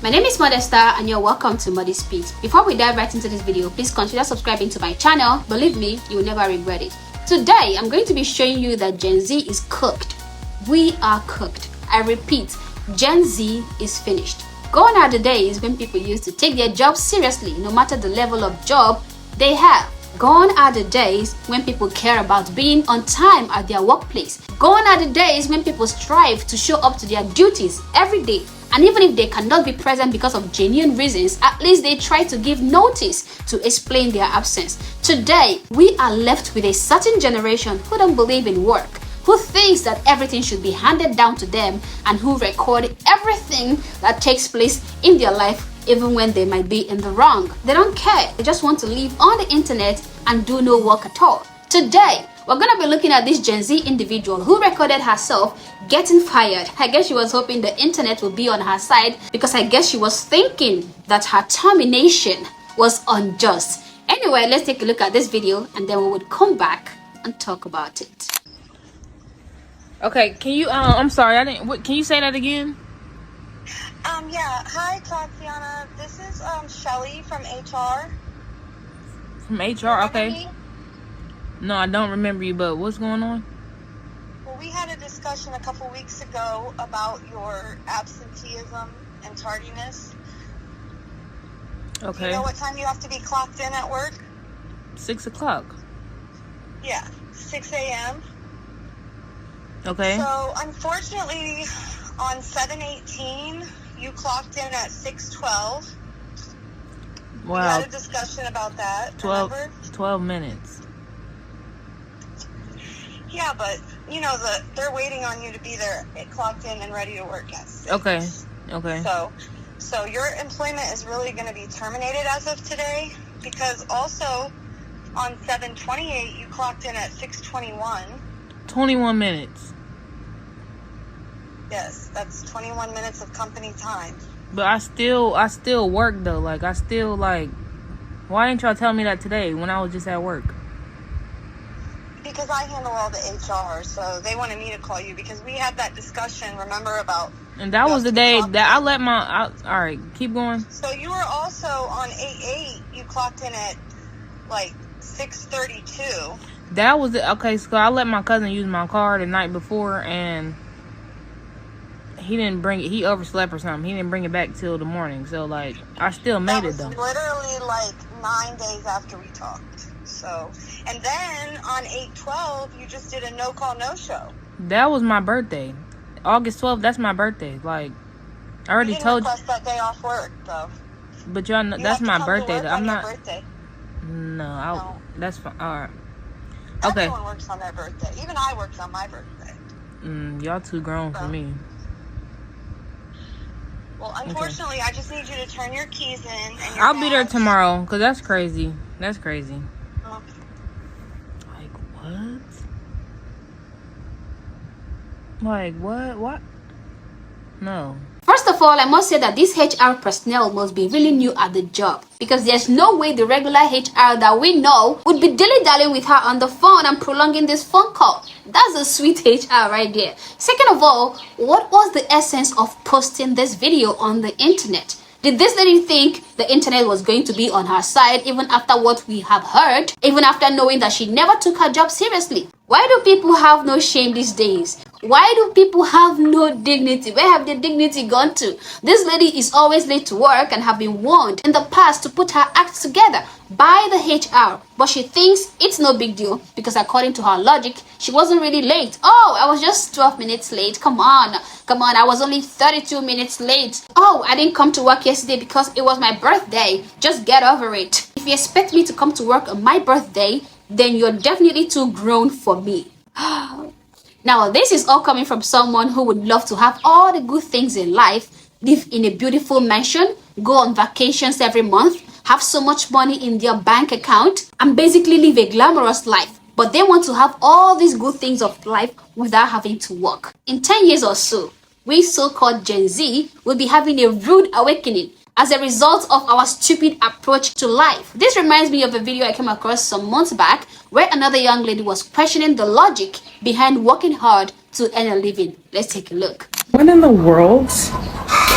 My name is Modesta and you're welcome to Modi Speaks. Before we dive right into this video, please consider subscribing to my channel. Believe me, you will never regret it. Today, I'm going to be showing you that Gen Z is cooked. We are cooked. I repeat, Gen Z is finished. Gone are the days when people used to take their job seriously, no matter the level of job they have. Gone are the days when people care about being on time at their workplace. Gone are the days when people strive to show up to their duties every day. And even if they cannot be present because of genuine reasons, at least they try to give notice to explain their absence. Today, we are left with a certain generation who don't believe in work, who thinks that everything should be handed down to them, and who record everything that takes place in their life even when they might be in the wrong. They don't care. They just want to live on the internet and do no work at all. Today, we're going to be looking at this Gen Z individual who recorded herself getting fired. I guess she was hoping the internet would be on her side because I guess she was thinking that her termination was unjust. Anyway, let's take a look at this video and then we would come back and talk about it. Okay, can you I'm sorry, I didn't can you say that again? Yeah. Hi, Tatiana. This is Shelly from HR. From HR, okay. No, I don't remember you, but what's going on? Well, we had a discussion a couple weeks ago about your absenteeism and tardiness. Okay. Do you know what time you have to be clocked in at work? 6 o'clock. Yeah, 6 a.m. Okay. So, unfortunately, on 7/18, you clocked in at 6:12. Wow. We had a discussion about that. 12 minutes. Yeah, but you know they're waiting on you to be there, clocked in and ready to work at 6. Okay. So your employment is really going to be terminated as of today, because also on 7/28 you clocked in at 6:21. 21 minutes. Yes, that's 21 minutes of company time. But I still work though. Like why didn't y'all tell me that today when I was just at work? Because I handle all the HR, so they wanted me to call you because we had that discussion, remember, about... And that was the day that I let my... Alright, keep going. So you were also on 8/8, you clocked in at, like, 6:32. That was it. Okay, so I let my cousin use my car the night before, and he didn't bring it. He overslept or something. He didn't bring it back till the morning. So, like, I still made it, though. That was literally, like, 9 days after we talked. So, and then on 8/12, you just did a no-call, no-show. That was my birthday. August 12th, that's my birthday. Like, I already told you. You didn't request that day off work, though. But y'all know, that's my birthday, though. I'm not... Birthday. No, that's fine. Alright. Okay. Everyone works on their birthday. Even I worked on my birthday. Y'all too grown for me. Well, unfortunately, I just need you to turn your keys in. And I'll be there tomorrow, because that's crazy. That's crazy. Okay. Like, what? Like, what? What? No. First of all, I must say that this HR personnel must be really new at the job, because there's no way the regular HR that we know would be dilly-dallying with her on the phone and prolonging this phone call. That's a sweet HR right there. Second of all, what was the essence of posting this video on the internet? Did this lady think the internet was going to be on her side even after what we have heard, even after knowing that she never took her job seriously? Why do people have no shame these days? Why do people have no dignity? Where have their dignity gone to? This lady is always late to work and have been warned in the past to put her act together by the HR. But she thinks it's no big deal because according to her logic, she wasn't really late. Oh, I was just 12 minutes late. Come on. I was only 32 minutes late. Oh, I didn't come to work yesterday because it was my birthday. Just get over it. If you expect me to come to work on my birthday, then you're definitely too grown for me. Now, this is all coming from someone who would love to have all the good things in life, live in a beautiful mansion, go on vacations every month, have so much money in their bank account, and basically live a glamorous life. But they want to have all these good things of life without having to work. In 10 years or so, we so-called Gen Z will be having a rude awakening as a result of our stupid approach to life. This reminds me of a video I came across some months back where another young lady was questioning the logic behind working hard to earn a living. Let's take a look. What in the world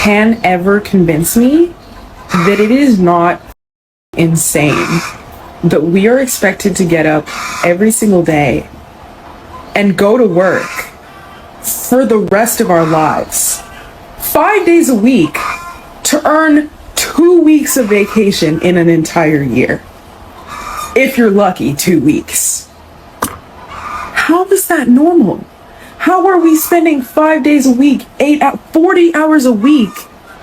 can ever convince me that it is not insane that we are expected to get up every single day and go to work for the rest of our lives, 5 days a week, to earn 2 weeks of vacation in an entire year. If you're lucky, 2 weeks. How is that normal? How are we spending 5 days a week, 40 hours a week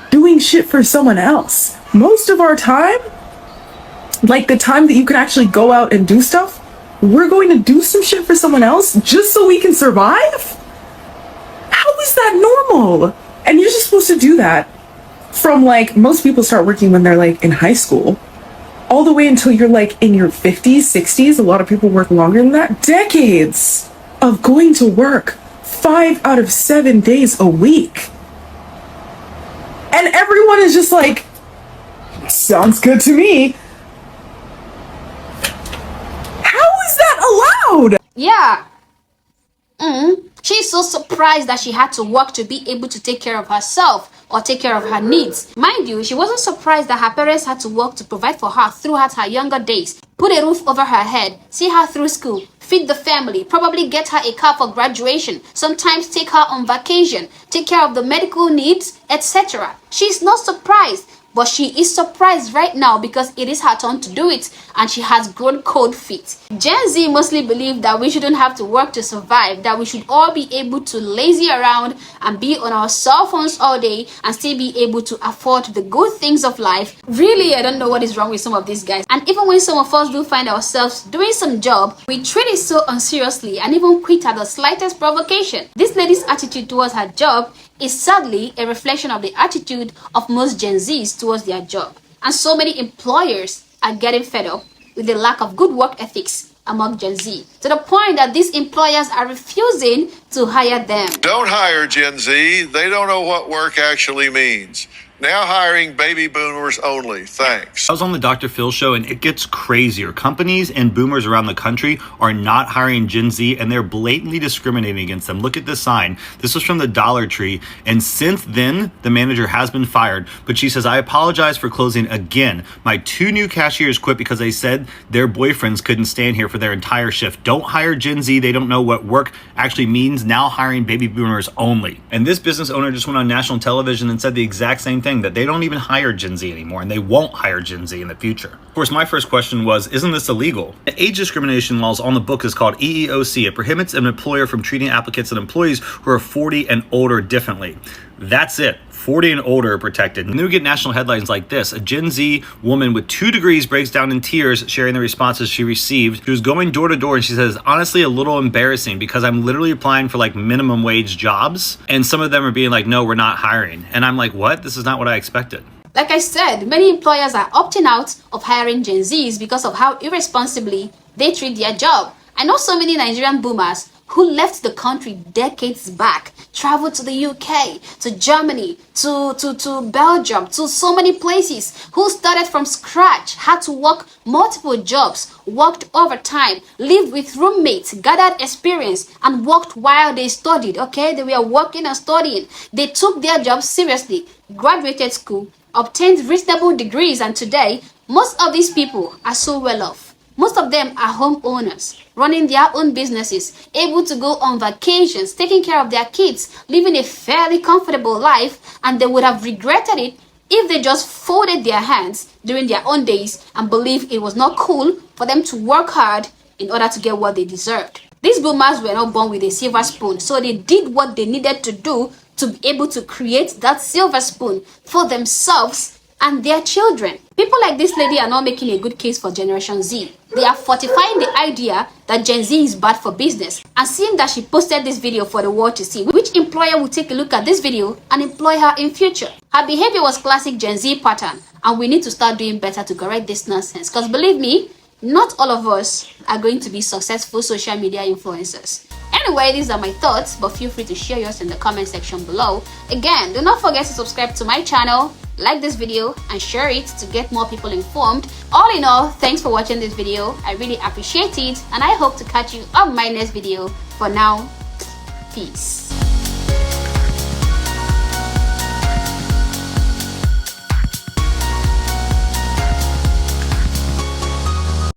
doing shit for someone else? Most of our time, like the time that you can actually go out and do stuff, we're going to do some shit for someone else just so we can survive? How is that normal? And you're just supposed to do that from, like, most people start working when they're like in high school, all the way until you're like in your 50s, 60s. A lot of people work longer than that. Decades of going to work 5 out of 7 days a week. And everyone is just like, sounds good to me. How is that allowed? Yeah. She's so surprised that she had to work to be able to take care of herself or take care of her needs. Mind you, she wasn't surprised that her parents had to work to provide for her throughout her younger days, put a roof over her head, see her through school, feed the family, probably get her a car for graduation, sometimes take her on vacation, take care of the medical needs, etc. She's not surprised. But she is surprised right now because it is her turn to do it and she has grown cold feet. Gen Z mostly believe that we shouldn't have to work to survive, that we should all be able to lazy around and be on our cell phones all day and still be able to afford the good things of life. Really, I don't know what is wrong with some of these guys. And even when some of us do find ourselves doing some job, we treat it so unseriously and even quit at the slightest provocation. This lady's attitude towards her job is sadly a reflection of the attitude of most Gen Zs towards their job. And so many employers are getting fed up with the lack of good work ethics among Gen Z, to the point that these employers are refusing to hire them. Don't hire Gen Z. They don't know what work actually means. Now hiring baby boomers only. Thanks. I was on the Dr. Phil show and it gets crazier. Companies and boomers around the country are not hiring Gen Z and they're blatantly discriminating against them. Look at this sign. This was from the Dollar Tree. And since then, the manager has been fired. But she says, I apologize for closing again. My 2 new cashiers quit because they said their boyfriends couldn't stand here for their entire shift. Don't hire Gen Z. They don't know what work actually means. Now hiring baby boomers only. And this business owner just went on national television and said the exact same thing, that they don't even hire Gen Z anymore and they won't hire Gen Z in the future. Of course, my first question was, isn't this illegal? The age discrimination laws on the book is called EEOC. It prohibits an employer from treating applicants and employees who are 40 and older differently. That's it. 40 and older are protected. And then we get national headlines like this. A Gen Z woman with 2 degrees breaks down in tears sharing the responses she received. She was going door to door and she says, honestly, a little embarrassing because I'm literally applying for like minimum wage jobs. And some of them are being like, no, we're not hiring. And I'm like, what? This is not what I expected. Like I said, many employers are opting out of hiring Gen Zs because of how irresponsibly they treat their job. I know so many Nigerian boomers who left the country decades back, traveled to the UK, to Germany, to Belgium, to so many places, who started from scratch, had to work multiple jobs, worked overtime, lived with roommates, gathered experience, and worked while they studied, okay? They were working and studying. They took their jobs seriously, graduated school, obtained reasonable degrees, and today, most of these people are so well off. Most of them are homeowners, running their own businesses, able to go on vacations, taking care of their kids, living a fairly comfortable life, and they would have regretted it if they just folded their hands during their own days and believed it was not cool for them to work hard in order to get what they deserved. These boomers were not born with a silver spoon, so they did what they needed to do to be able to create that silver spoon for themselves and their children. People like this lady are not making a good case for Generation Z. They are fortifying the idea that Gen Z is bad for business. And seeing that she posted this video for the world to see, which employer will take a look at this video and employ her in future? Her behavior was classic Gen Z pattern, and we need to start doing better to correct this nonsense. Because believe me, not all of us are going to be successful social media influencers. Anyway, these are my thoughts, but feel free to share yours in the comment section below. Again, do not forget to subscribe to my channel, like this video, and share it to get more people informed. All in all, thanks for watching this video. I really appreciate it, and I hope to catch you on my next video. For now, peace.